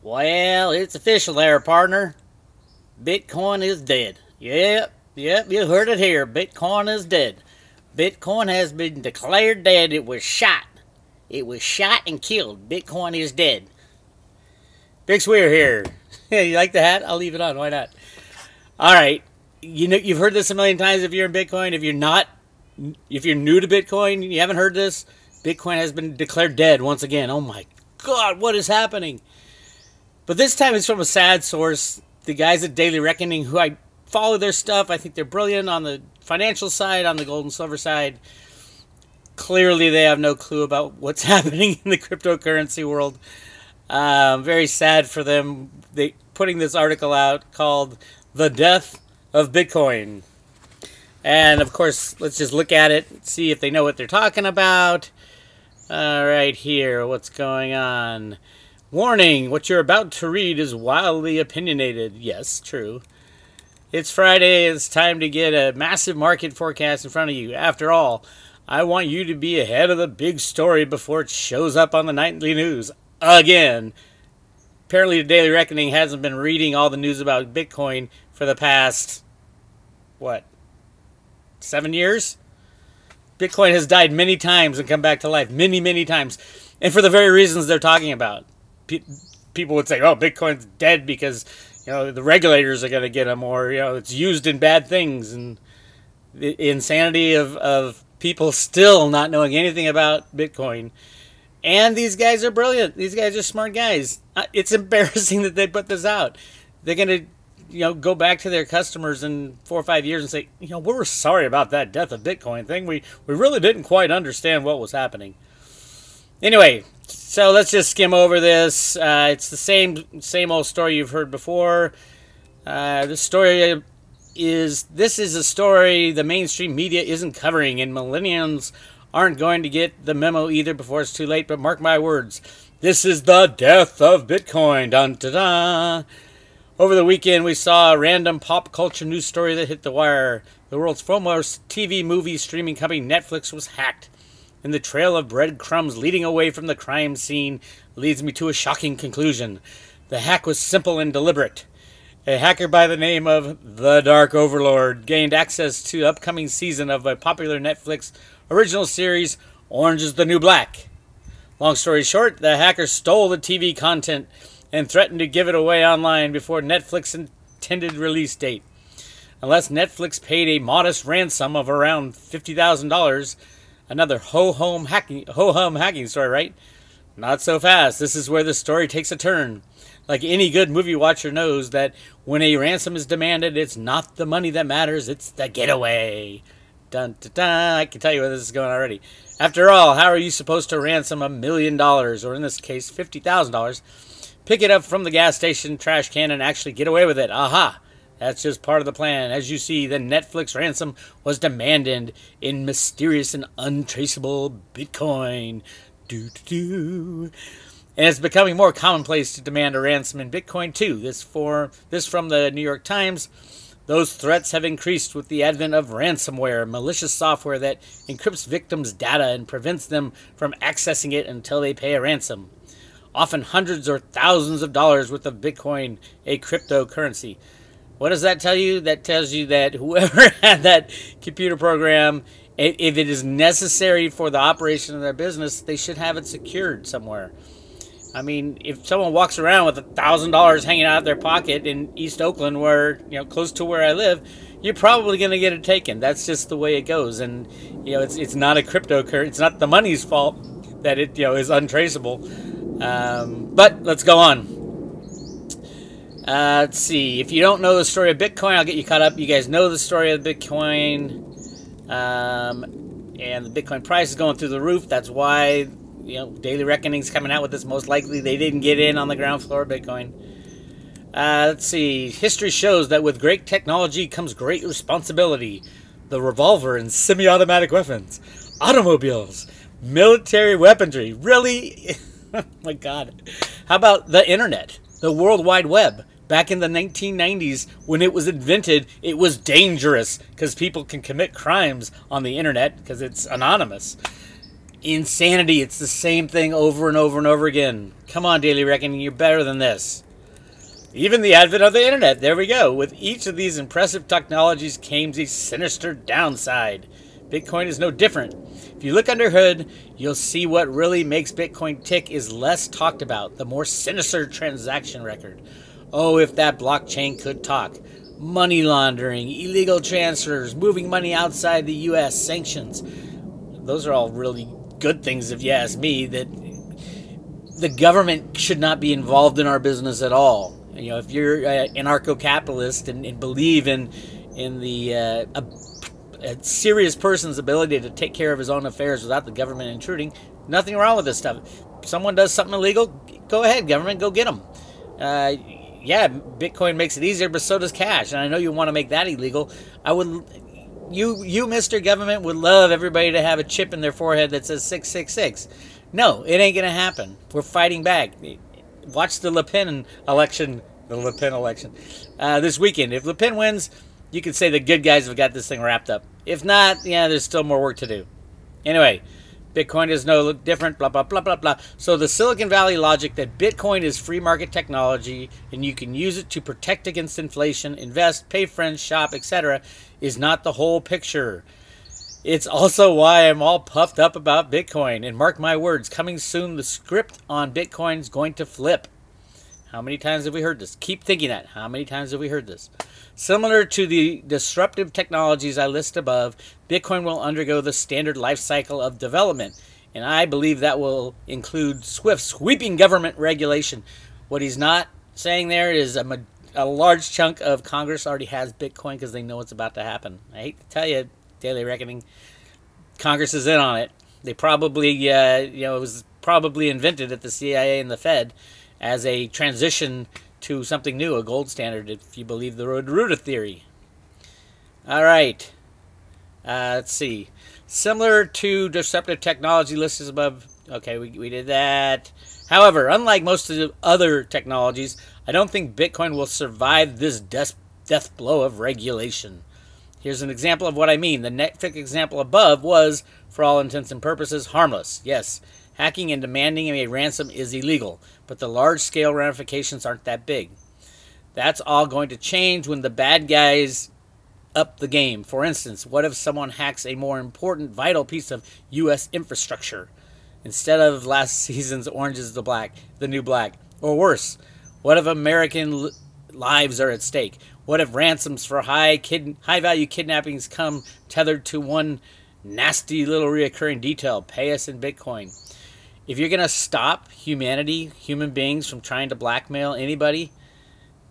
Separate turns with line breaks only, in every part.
Well, it's official there, partner. Bitcoin is dead. Yep, you heard it here. Bitcoin is dead. Bitcoin has been declared dead. It was shot. It was shot and killed. Bitcoin is dead. Big Weir here. You like the hat? I'll leave it on. Why not? All right. You know, you've heard this a million times if you're in Bitcoin. If you're new to Bitcoin, you haven't heard this. Bitcoin has been declared dead once again. Oh my God, what is happening? But this time it's from a sad source. The guys at Daily Reckoning, who I follow their stuff, I think they're brilliant on the financial side, on the gold and silver side. Clearly they have no clue about what's happening in the cryptocurrency world. Very sad for them. They putting this article out called "The Death of Bitcoin." And of course, let's just look at it, see if they know what they're talking about. Right here, what's going on? Warning, what you're about to read is wildly opinionated. Yes, true. It's Friday, it's time to get a massive market forecast in front of you. After all, I want you to be ahead of the big story before it shows up on the nightly news. Again. Apparently the Daily Reckoning hasn't been reading all the news about Bitcoin for the past, what, 7 years? Bitcoin has died many times and come back to life. Many, many times. And for the very reasons they're talking about. People would say, oh, Bitcoin's dead because, you know, the regulators are going to get them, or, you know, it's used in bad things. And the insanity of people still not knowing anything about Bitcoin. And these guys are brilliant. These guys are smart guys. It's embarrassing that they put this out. They're going to, you know, go back to their customers in 4 or 5 years and say, you know, we're sorry about that death of Bitcoin thing. We really didn't quite understand what was happening. Anyway, so let's just skim over this. It's the same old story you've heard before. This is a story the mainstream media isn't covering, and millennials aren't going to get the memo either before it's too late. But mark my words, this is the death of Bitcoin. Dun, da, da. Over the weekend, we saw a random pop culture news story that hit the wire. The world's foremost TV movie streaming company Netflix was hacked. And the trail of breadcrumbs leading away from the crime scene leads me to a shocking conclusion. The hack was simple and deliberate. A hacker by the name of The Dark Overlord gained access to the upcoming season of a popular Netflix original series, Orange is the New Black. Long story short, the hacker stole the TV content and threatened to give it away online before Netflix's intended release date. Unless Netflix paid a modest ransom of around $50,000, another ho-hum hacking story, right? Not so fast. This is where the story takes a turn. Like any good movie watcher knows that when a ransom is demanded, it's not the money that matters, it's the getaway. Dun, dun, dun. I can tell you where this is going already. After all, how are you supposed to ransom $1 million, or in this case, $50,000, pick it up from the gas station trash can and actually get away with it? Aha! That's just part of the plan. As you see, the Netflix ransom was demanded in mysterious and untraceable Bitcoin. And it's becoming more commonplace to demand a ransom in Bitcoin, too. This from the New York Times. Those threats have increased with the advent of ransomware, malicious software that encrypts victims' data and prevents them from accessing it until they pay a ransom. Often hundreds or thousands of dollars worth of Bitcoin, a cryptocurrency. What does that tell you? That tells you that whoever had that computer program, if it is necessary for the operation of their business, they should have it secured somewhere. I mean, if someone walks around with $1,000 hanging out of their pocket in East Oakland, where, you know, close to where I live, you're probably going to get it taken. That's just the way it goes. And, you know, it's not a cryptocurrency. It's not the money's fault that it, you know, is untraceable. But let's go on. Let's see. If you don't know the story of Bitcoin, I'll get you caught up. You guys know the story of Bitcoin. And the Bitcoin price is going through the roof. That's why, you know, Daily Reckoning's coming out with this. Most likely they didn't get in on the ground floor of Bitcoin. Let's see. History shows that with great technology comes great responsibility. The revolver and semi-automatic weapons, automobiles, military weaponry. Really? Oh my God. How about the internet? The World Wide Web. Back in the 1990s, when it was invented, it was dangerous because people can commit crimes on the internet because it's anonymous. Insanity. It's the same thing over and over and over again. Come on, Daily Reckoning, you're better than this. Even the advent of the internet. There we go. With each of these impressive technologies came a sinister downside. Bitcoin is no different. If you look under hood, you'll see what really makes Bitcoin tick is less talked about, the more sinister transaction record. Oh, if that blockchain could talk. Money laundering, illegal transfers, moving money outside the U.S., sanctions. Those are all really good things, if you ask me, that the government should not be involved in our business at all. You know, if you're an anarcho-capitalist and believe in the a serious person's ability to take care of his own affairs without the government intruding, nothing wrong with this stuff. If someone does something illegal, go ahead, government, go get them. Yeah, Bitcoin makes it easier, but so does cash. And I know you want to make that illegal. You, Mr. Government, would love everybody to have a chip in their forehead that says 666. No, it ain't going to happen. We're fighting back. Watch the Le Pen election this weekend. If Le Pen wins, you can say the good guys have got this thing wrapped up. If not, yeah, there's still more work to do. Anyway, Bitcoin is no different, blah, blah, blah, blah, blah. So the Silicon Valley logic that Bitcoin is free market technology and you can use it to protect against inflation, invest, pay friends, shop, etc. is not the whole picture. It's also why I'm all puffed up about Bitcoin. And mark my words, coming soon, the script on Bitcoin is going to flip. How many times have we heard this? Keep thinking that. How many times have we heard this? Similar to the disruptive technologies I list above, Bitcoin will undergo the standard life cycle of development. And I believe that will include swift, sweeping government regulation. What he's not saying there is a large chunk of Congress already has Bitcoin because they know it's about to happen. I hate to tell you, Daily Reckoning, Congress is in on it. They probably, it was probably invented at the CIA and the Fed as a transition to something new, a gold standard, if you believe the Roto-Rooter theory. All right. Let's see. Similar to disruptive technology listed above. Okay, we did that. However, unlike most of the other technologies, I don't think Bitcoin will survive this death blow of regulation. Here's an example of what I mean. The Netflix example above was, for all intents and purposes, harmless. Yes, hacking and demanding a ransom is illegal, but the large-scale ramifications aren't that big. That's all going to change when the bad guys up the game. For instance, what if someone hacks a more important, vital piece of U.S. infrastructure instead of last season's Orange is the New Black? Or worse, what if American lives are at stake? What if ransoms for high-value kidnappings come tethered to one nasty little reoccurring detail? Pay us in Bitcoin. If you're going to stop humanity, human beings, from trying to blackmail anybody,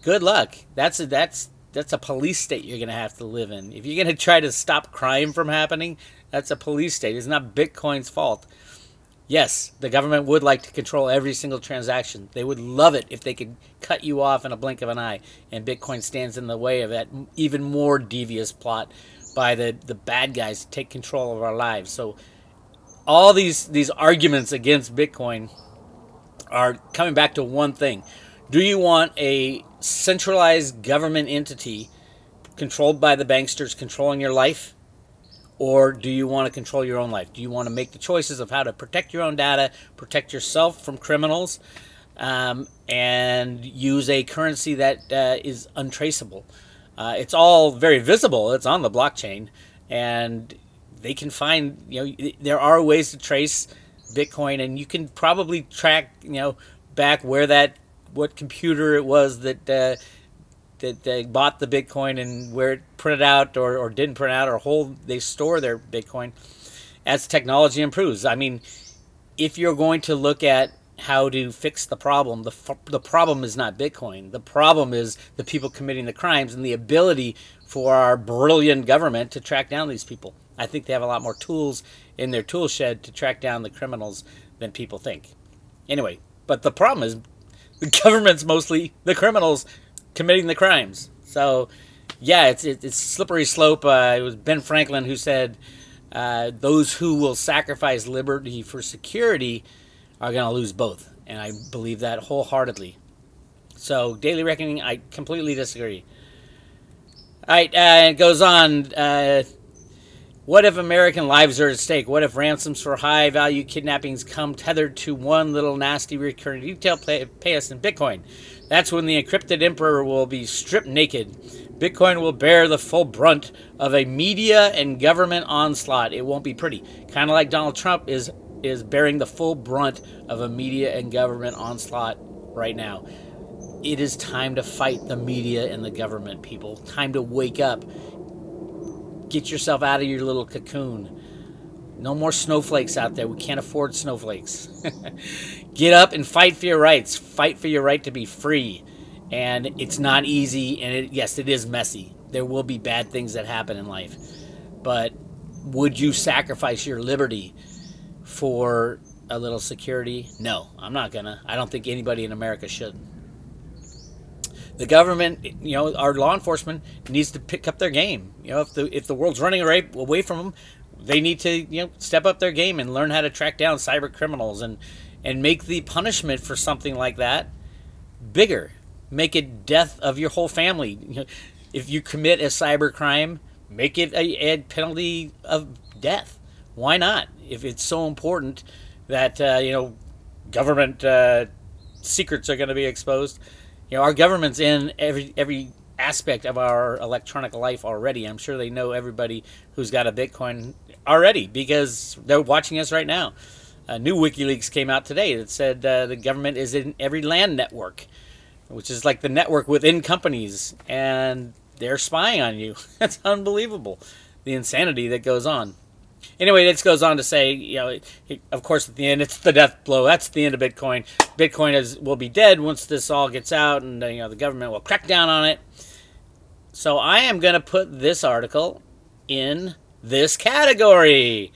good luck. That's a police state you're going to have to live in. If you're going to try to stop crime from happening, that's a police state. It's not Bitcoin's fault. Yes, the government would like to control every single transaction. They would love it if they could cut you off in a blink of an eye, and Bitcoin stands in the way of that even more devious plot by the bad guys to take control of our lives. So all these arguments against Bitcoin are coming back to one thing. Do you want a centralized government entity controlled by the banksters controlling your life? Or do you want to control your own life? Do you want to make the choices of how to protect your own data, protect yourself from criminals, and use a currency that is untraceable? It's all very visible. It's on the blockchain, and they can find, there are ways to trace Bitcoin, and you can probably track, back what computer it was that they bought the Bitcoin and where it printed out or didn't print out or they store their Bitcoin as technology improves. I mean, if you're going to look at how to fix the problem, the problem is not Bitcoin. The problem is the people committing the crimes and the ability for our brilliant government to track down these people. I think they have a lot more tools in their tool shed to track down the criminals than people think. Anyway, but the problem is the government's mostly the criminals committing the crimes. So, yeah, it's slippery slope. It was Ben Franklin who said, those who will sacrifice liberty for security are going to lose both. And I believe that wholeheartedly. So, Daily Reckoning, I completely disagree. All right, it goes on. What if American lives are at stake? What if ransoms for high-value kidnappings come tethered to one little nasty recurring detail? Pay us in Bitcoin. That's when the encrypted emperor will be stripped naked. Bitcoin will bear the full brunt of a media and government onslaught. It won't be pretty. Kind of like Donald Trump is bearing the full brunt of a media and government onslaught right now. It is time to fight the media and the government, people. Time to wake up. Get yourself out of your little cocoon. No more snowflakes out there. We can't afford snowflakes. Get up and fight for your rights. Fight for your right to be free. And it's not easy, and yes, it is messy. There will be bad things that happen in life. But would you sacrifice your liberty for a little security? No, I'm not gonna. I don't think anybody in America should. The government, our law enforcement needs to pick up their game. If the world's running away from them, they need to step up their game and learn how to track down cyber criminals and make the punishment for something like that bigger. Make it death of your whole family. If you commit a cyber crime, make it a penalty of death. Why not? If it's so important that government secrets are going to be exposed. Our government's in every aspect of our electronic life already. I'm sure they know everybody who's got a Bitcoin already because they're watching us right now. New WikiLeaks came out today that said the government is in every LAN network, which is like the network within companies, and they're spying on you. That's unbelievable, the insanity that goes on. Anyway, this goes on to say, of course, at the end, it's the death blow. That's the end of Bitcoin. Bitcoin will be dead once this all gets out, and the government will crack down on it. So I am going to put this article in this category.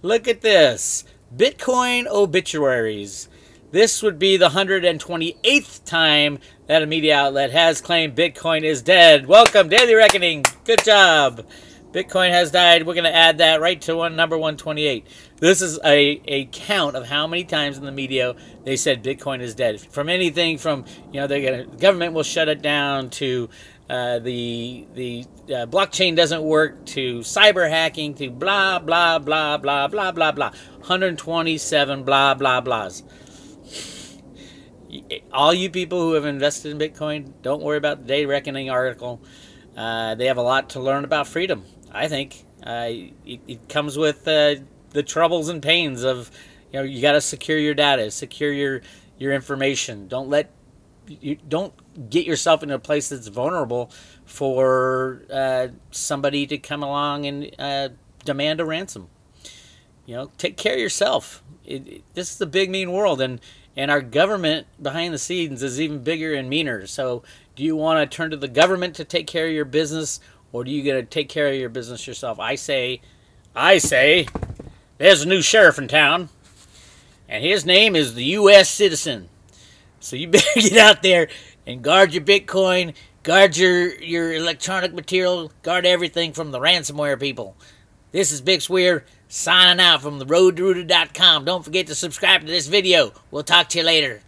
Look at this. Bitcoin obituaries. This would be the 128th time that a media outlet has claimed Bitcoin is dead. Welcome, Daily Reckoning. Good job. Bitcoin has died. We're going to add that right to number 128. This is a count of how many times in the media they said Bitcoin is dead. From anything from, the government will shut it down, to the blockchain doesn't work, to cyber hacking, to blah, blah, blah, blah, blah, blah, blah. 127 blah, blah, blahs. All you people who have invested in Bitcoin, don't worry about the Day Reckoning article. They have a lot to learn about freedom. I think it comes with the troubles and pains of, you got to secure your data, secure your information. Don't get yourself in a place that's vulnerable for somebody to come along and demand a ransom. Take care of yourself. This is a big, mean world, and our government behind the scenes is even bigger and meaner. So do you want to turn to the government to take care of your business, or do you get to take care of your business yourself? I say, there's a new sheriff in town, and his name is the U.S. citizen. So you better get out there and guard your Bitcoin, guard your electronic material, guard everything from the ransomware people. This is Bix Weir signing out from theroadtorooter.com. Don't forget to subscribe to this video. We'll talk to you later.